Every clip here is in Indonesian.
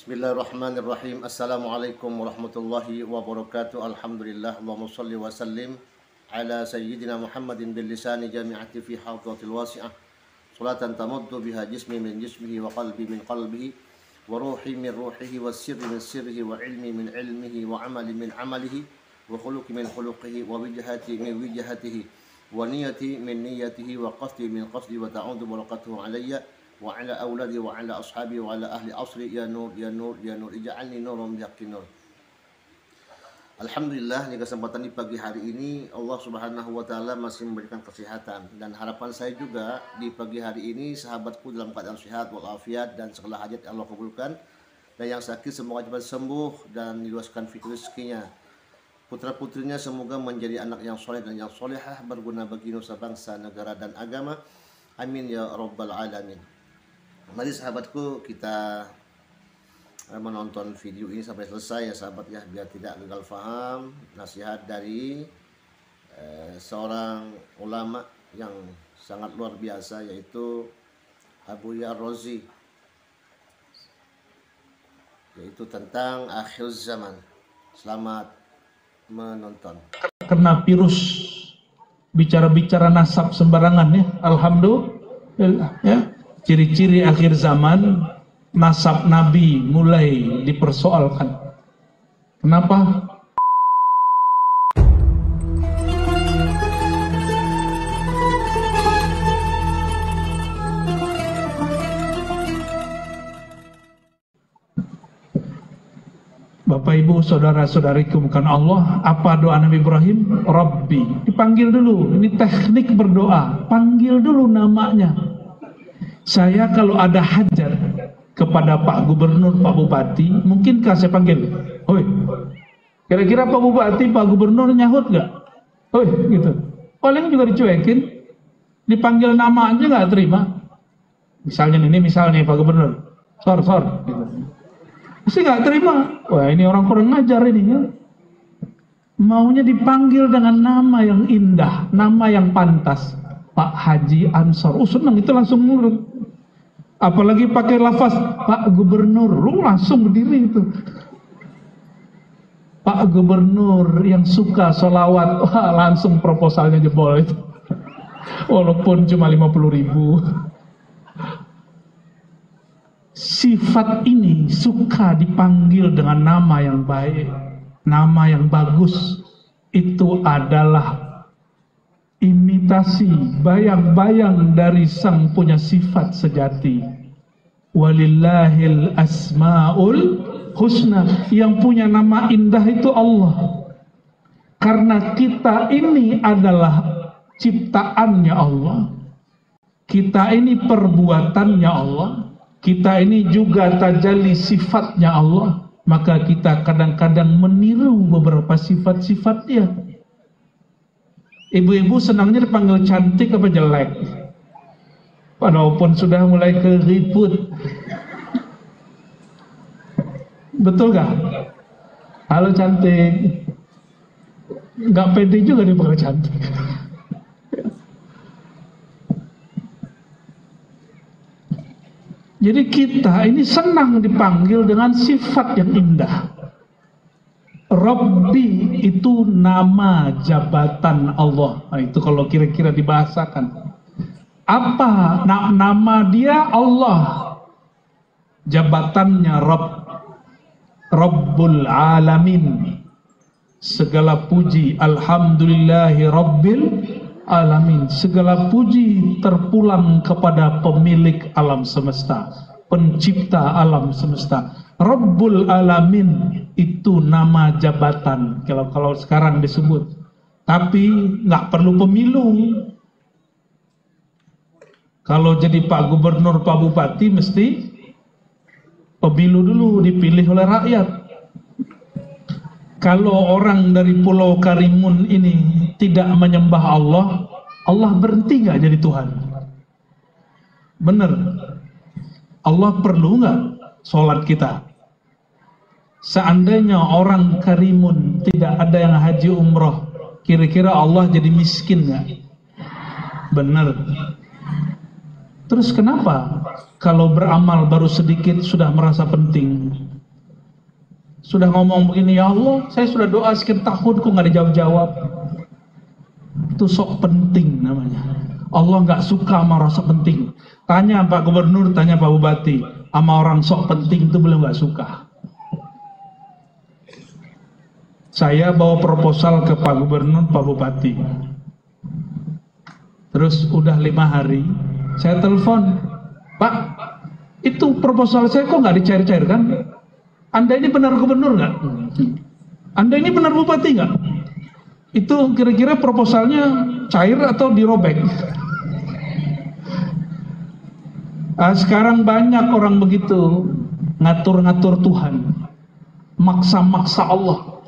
Bismillahirrahmanirrahim. Assalamualaikum warahmatullahi wabarakatuh. Alhamdulillah. Allahumma salli wa sallim ala sayyidina Muhammadin bil lisani jami'ati fi hadratil wasi'ah. Salatan tamuddu biha jismi min jismihi wa qalbi min qalbihi wa ruhi min ruhihi wa sirri min sirrihi wa ilmi min ilmihi wa amali min amalihi wa khuluqi min khuluqihi wa wijhati min wijhatihi wa niyati min niyatihi wa qasdi min qasdi wa ta'udu barakatuhu alayya wa ala auladi wa ala ashabi wa ala ahli asri ya nur ya nur ya nur ij'alni nuran yakin nur. Alhamdulillah, di kesempatan di pagi hari ini Allah Subhanahu wa taala masih memberikan kesehatan, dan harapan saya juga di pagi hari ini sahabatku dalam keadaan sehat walafiat dan segala hajat Allah kabulkan, dan yang sakit semoga cepat sembuh dan diluaskan fitur rezekinya. Putra-putrinya semoga menjadi anak yang soleh dan yang solehah, berguna bagi nusa bangsa, negara dan agama. Amin ya rabbal alamin. Mari sahabatku, kita menonton video ini sampai selesai ya sahabat ya, biar tidak gagal faham nasihat dari seorang ulama yang sangat luar biasa, yaitu Abu Ya Razi, yaitu tentang akhir zaman. Selamat menonton. Karena virus bicara-bicara nasab sembarangan ya, alhamdulillah ya. Ciri-ciri akhir zaman, nasab Nabi mulai dipersoalkan. Kenapa? Bapak Ibu saudara-saudariku bukan Allah, apa doa Nabi Ibrahim? Rabbi. Dipanggil dulu, ini teknik berdoa. Panggil dulu namanya. Saya kalau ada hajat kepada Pak Gubernur, Pak Bupati, mungkinkah saya panggil? Oi, kira-kira Pak Bupati, Pak Gubernur nyahut nggak? Oi, gitu. Paling juga dicuekin, dipanggil nama aja nggak terima. Misalnya Pak Gubernur, sor, gitu. Pasti nggak terima. Wah, ini orang kurang ngajar ini ya. Maunya dipanggil dengan nama yang indah, nama yang pantas. Pak Haji Ansor, senang itu langsung nurut. Apalagi pakai lafaz Pak Gubernur, lu langsung berdiri itu. Pak Gubernur yang suka sholawat, wah, langsung proposalnya jebol itu. Walaupun cuma 50.000. Sifat ini suka dipanggil dengan nama yang baik, nama yang bagus. Itu adalah imitasi, bayang-bayang dari sang punya sifat sejati. Walillahil asmaul husna, yang punya nama indah itu Allah. Karena kita ini adalah ciptaannya Allah, kita ini perbuatannya Allah, kita ini juga tajalli sifatnya Allah. Maka kita kadang-kadang meniru beberapa sifat-sifat dia. Ibu-ibu senangnya dipanggil cantik apa jelek? Walaupun sudah mulai keriput. Betul gak? Halo cantik. Gak pede juga dipanggil cantik. Jadi kita ini senang dipanggil dengan sifat yang indah. Rabbi itu nama jabatan Allah. Nah, itu kalau kira-kira dibahasakan. Apa nama dia? Allah. Jabatannya Rabb. Rabbul Alamin. Segala puji, alhamdulillahi Rabbil Alamin. Segala puji terpulang kepada pemilik alam semesta, pencipta alam semesta. Rabbul Alamin itu nama jabatan kalau sekarang disebut, tapi nggak perlu pemilu. Kalau jadi Pak Gubernur, Pak Bupati mesti pemilu dulu, dipilih oleh rakyat. Kalau orang dari Pulau Karimun ini tidak menyembah Allah, Allah berhenti nggak jadi Tuhan? Bener. Allah perlu nggak sholat kita? Seandainya orang Karimun tidak ada yang haji umroh, kira-kira Allah jadi miskin nggak? Bener. Terus kenapa kalau beramal baru sedikit sudah merasa penting. Sudah ngomong begini, ya Allah, saya sudah doa sekian tahun kok nggak dijawab-jawab. Itu sok penting namanya. Allah nggak suka sama rasa penting. Tanya Pak Gubernur, tanya Pak Bupati, sama orang sok penting itu belum nggak suka. Saya bawa proposal ke Pak Gubernur, Pak Bupati. Terus udah 5 hari, saya telepon, Pak, itu proposal saya kok nggak dicair-cairkan? Anda ini benar gubernur nggak? Anda ini benar bupati nggak? Itu kira-kira proposalnya cair atau dirobek? Sekarang banyak orang begitu, ngatur-ngatur Tuhan, maksa-maksa Allah.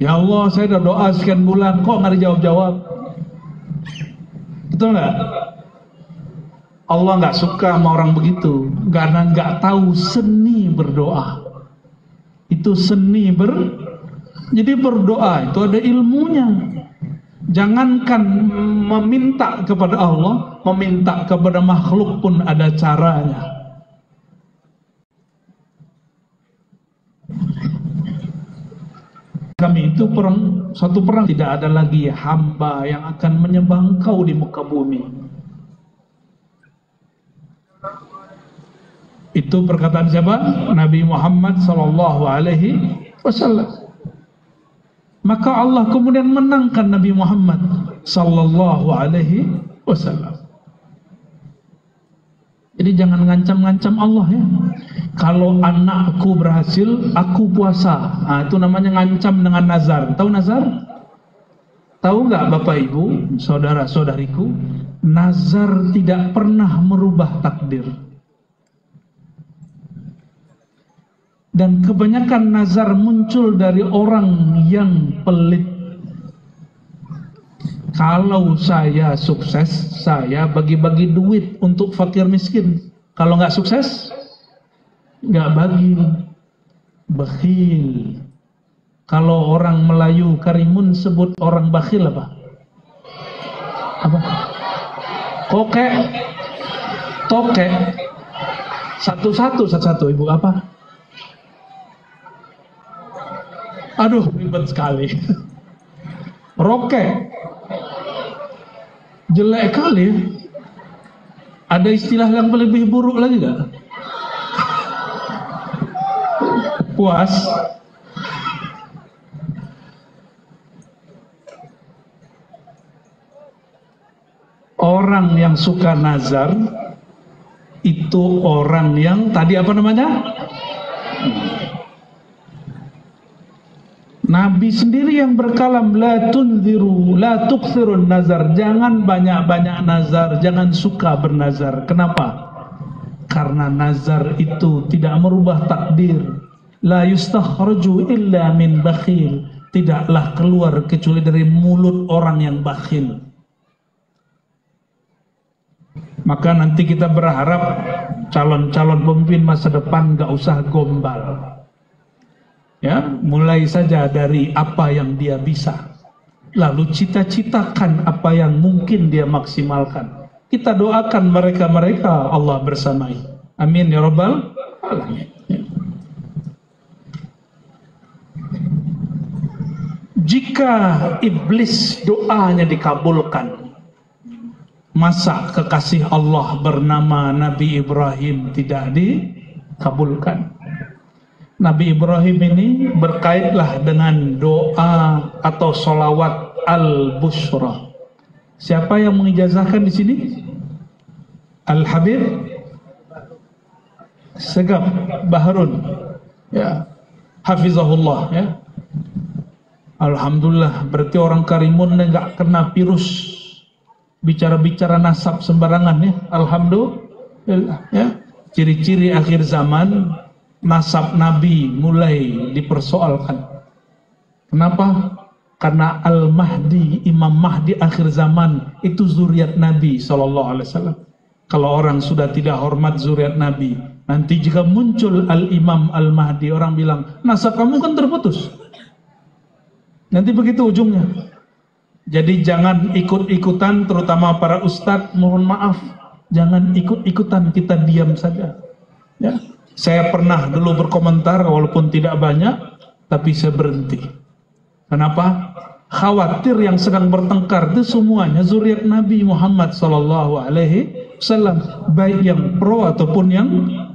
Ya Allah, saya udah doa sekian bulan, kok nggak dijawab-jawab? Betul nggak? Allah nggak suka sama orang begitu, karena nggak tahu seni berdoa. Itu seni jadi berdoa itu ada ilmunya. Jangankan meminta kepada Allah, meminta kepada makhluk pun ada caranya. Kami itu satu perang tidak ada lagi hamba yang akan menyembah Engkau di muka bumi. Itu perkataan siapa? Nabi Muhammad sallallahu alaihi wasallam. Maka Allah kemudian menangkan Nabi Muhammad sallallahu alaihi wasallam. Jadi jangan ngancam-ngancam Allah ya. Kalau anakku berhasil, aku puasa. Nah, itu namanya ngancam dengan nazar. Tahu nazar? Tahu nggak Bapak Ibu, saudara-saudariku, nazar tidak pernah merubah takdir. Dan kebanyakan nazar muncul dari orang yang pelit. Kalau saya sukses, saya bagi-bagi duit untuk fakir miskin. Kalau nggak sukses, nggak bagi. Bakhil. Kalau orang Melayu Karimun sebut orang bakhil apa? Apa? Kokek. Tokek. Satu-satu Ibu apa? Aduh, ribet sekali. Rokek. Jelek kali. Ada istilah yang lebih buruk lagi gak? Puas. Orang yang suka nazar itu orang yang tadi apa namanya? Nabi sendiri yang berkalam, la tunziru, la tukthirun nazar. Jangan banyak-banyak nazar, jangan suka bernazar. Kenapa? Karena nazar itu tidak merubah takdir. La yustakhraju illa min bakhil. Tidaklah keluar kecuali dari mulut orang yang bakhil. Maka nanti kita berharap calon-calon pemimpin masa depan gak usah gombal. Ya, mulai saja dari apa yang dia bisa, lalu cita-citakan apa yang mungkin dia maksimalkan. Kita doakan mereka-mereka Allah bersamai. Amin ya rabbal alamin. Jika iblis doanya dikabulkan, masa kekasih Allah bernama Nabi Ibrahim tidak dikabulkan? Nabi Ibrahim ini berkaitlah dengan doa atau sholawat al-bushra. Siapa yang mengijazahkan di sini? Al-Habib Segaf Baharun, ya, hafizahullah, ya. Alhamdulillah, berarti orang Karimun nggak kena virus bicara-bicara nasab sembarangan, ya. Alhamdulillah, ya. Ciri-ciri akhir zaman, nasab Nabi mulai dipersoalkan. Kenapa? Karena Al-Mahdi, Imam Mahdi akhir zaman itu zuriat Nabi SAW. Kalau orang sudah tidak hormat zuriat Nabi, nanti jika muncul Al-Imam Al-Mahdi, orang bilang, nasab kamu kan terputus. Nanti begitu ujungnya. Jadi jangan ikut-ikutan, terutama para ustadz, mohon maaf, Jangan ikut-ikutan kita diam saja. Ya. Saya pernah dulu berkomentar walaupun tidak banyak, tapi saya berhenti. Kenapa? Khawatir yang sedang bertengkar itu semuanya zuriat Nabi Muhammad SAW, baik yang pro ataupun yang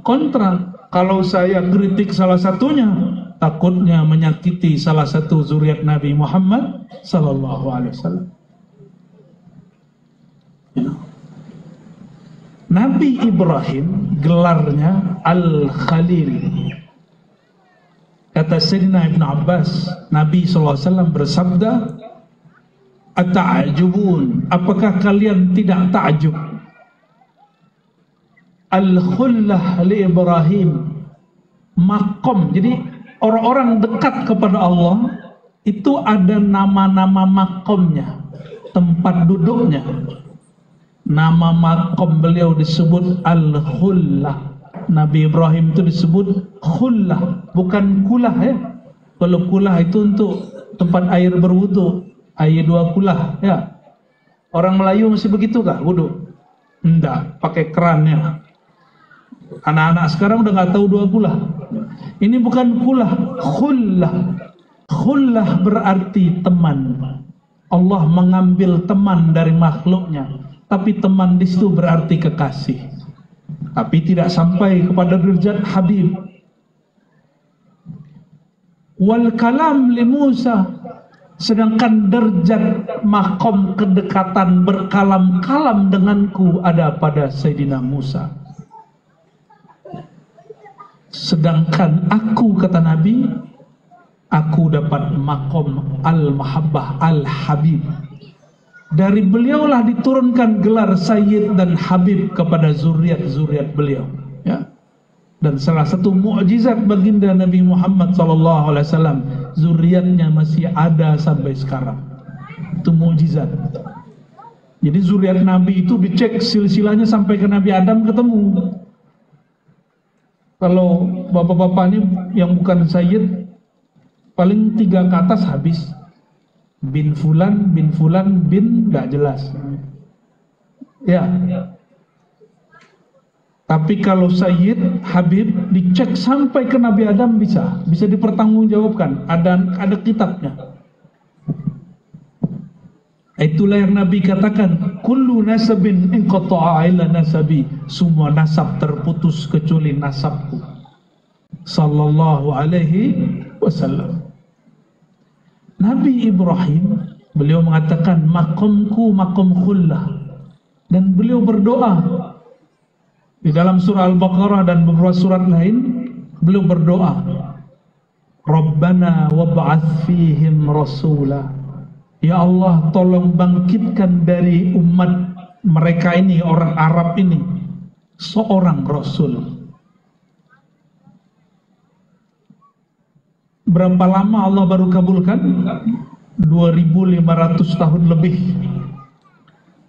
kontra. Kalau saya kritik salah satunya, takutnya menyakiti salah satu zuriat Nabi Muhammad SAW. Ya. Nabi Ibrahim gelarnya Al-Khalil. Kata Sayyidina Ibn Abbas, Nabi SAW bersabda, "Ata'ajubun, apakah kalian tidak ta'jub? Al-khullah li Ibrahim, makom." Jadi orang-orang dekat kepada Allah itu ada nama-nama makomnya, tempat duduknya. Nama makom beliau disebut Al-Khullah. Nabi Ibrahim itu disebut khullah, bukan kulah ya. Kalau kulah itu untuk tempat air berwudu, air dua kulah ya. Orang Melayu masih begitu kah wudu? Enggak, pakai kerannya. Anak-anak sekarang udah nggak tahu dua kulah. Ini bukan kulah, khullah. Khullah berarti teman. Allah mengambil teman dari makhluknya. Tapi teman di situ berarti kekasih. Tapi tidak sampai kepada derajat Habib. Wal kalam li Musa, sedangkan derajat makom kedekatan berkalam-kalam denganku ada pada Sayyidina Musa. Sedangkan aku, kata Nabi, aku dapat makom al-mahabbah al-habib. Dari beliaulah diturunkan gelar Sayyid dan Habib kepada zuriat-zuriat beliau. Ya. Dan salah satu mukjizat baginda Nabi Muhammad SAW, zuriatnya masih ada sampai sekarang. Itu mukjizat. Jadi zuriat Nabi itu dicek silsilahnya sampai ke Nabi Adam ketemu. Kalau bapak-bapak ini yang bukan Sayyid, paling 3 ke atas habis. Bin Fulan, gak jelas. Ya. Tapi kalau Sayyid, Habib, dicek sampai ke Nabi Adam bisa dipertanggungjawabkan. Ada kitabnya. Itulah yang Nabi katakan, kullu nasabin inqata'a illa nasabi. Semua nasab terputus kecuali nasabku. Sallallahu alaihi wasallam. Nabi Ibrahim, beliau mengatakan makomku makom khullah, dan beliau berdoa di dalam surah Al-Baqarah dan beberapa surat lain. Beliau berdoa, Rabbana wab'ats fihim rasula, ya Allah tolong bangkitkan dari umat mereka ini, orang Arab ini, seorang Rasul. Berapa lama Allah baru kabulkan? 2500 tahun lebih.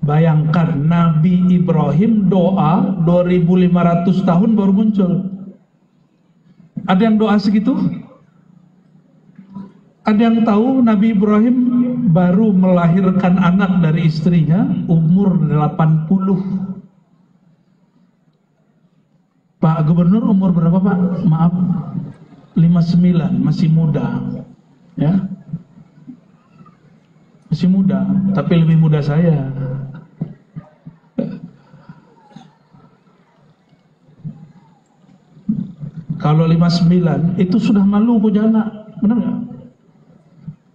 Bayangkan Nabi Ibrahim doa 2500 tahun baru muncul. Ada yang doa segitu? Ada yang tahu Nabi Ibrahim baru melahirkan anak dari istrinya umur 80. Pak Gubernur umur berapa Pak? Maaf, 59, masih muda, ya, masih muda, tapi lebih muda saya. Kalau 59 itu sudah malu punya anak, benar nggak?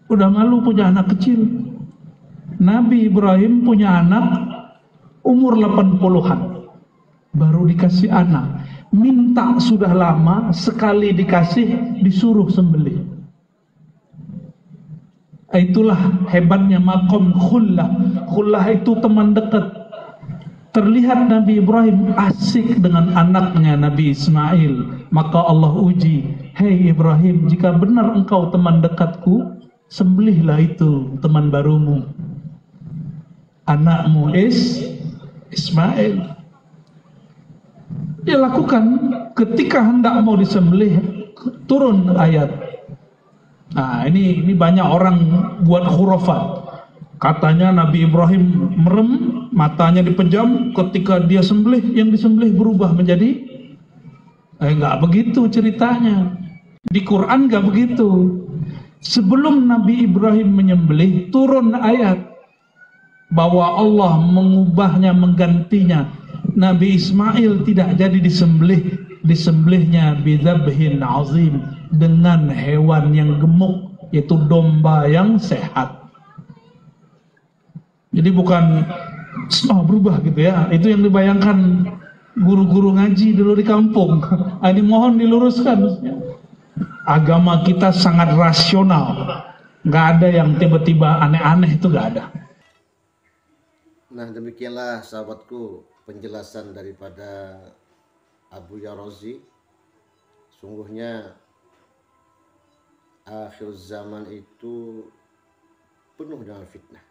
Udah malu punya anak kecil. Nabi Ibrahim punya anak umur 80-an, baru dikasih anak. Minta sudah lama, sekali dikasih disuruh sembelih. Itulah hebatnya makom khullah. Khullah itu teman dekat. Terlihat Nabi Ibrahim asik dengan anaknya Nabi Ismail. Maka Allah uji, hei Ibrahim, jika benar engkau teman dekatku, sembelihlah itu teman barumu, anakmu Ismail. Dia lakukan. Ketika hendak mau disembelih, turun ayat. Nah, ini banyak orang buat khurafat. Katanya Nabi Ibrahim merem, matanya dipejam ketika dia sembelih, yang disembelih berubah menjadi nggak begitu ceritanya. Di Quran nggak begitu. Sebelum Nabi Ibrahim menyembelih, turun ayat bahwa Allah mengubahnya, menggantinya. Nabi Ismail tidak jadi disembelih, disembelihnya bidzabhin azim, dengan hewan yang gemuk, yaitu domba yang sehat. Jadi bukan berubah gitu ya. Itu yang dibayangkan guru-guru ngaji dulu di kampung. Ini mohon diluruskan. Agama kita sangat rasional. Nggak ada yang tiba-tiba aneh-aneh, itu nggak ada. Nah, demikianlah sahabatku penjelasan daripada Abu Razi. Sungguhnya akhir zaman itu penuh dengan fitnah.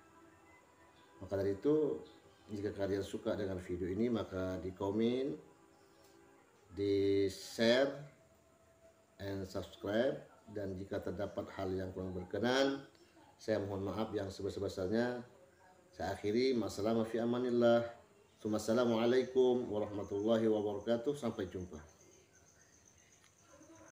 Maka dari itu, jika kalian suka dengan video ini, maka di komen, di share, and subscribe. Dan jika terdapat hal yang kurang berkenan, saya mohon maaf yang sebesar-besarnya. Saya akhiri, masalah fi amanillah. Assalamualaikum warahmatullahi wabarakatuh. Sampai jumpa.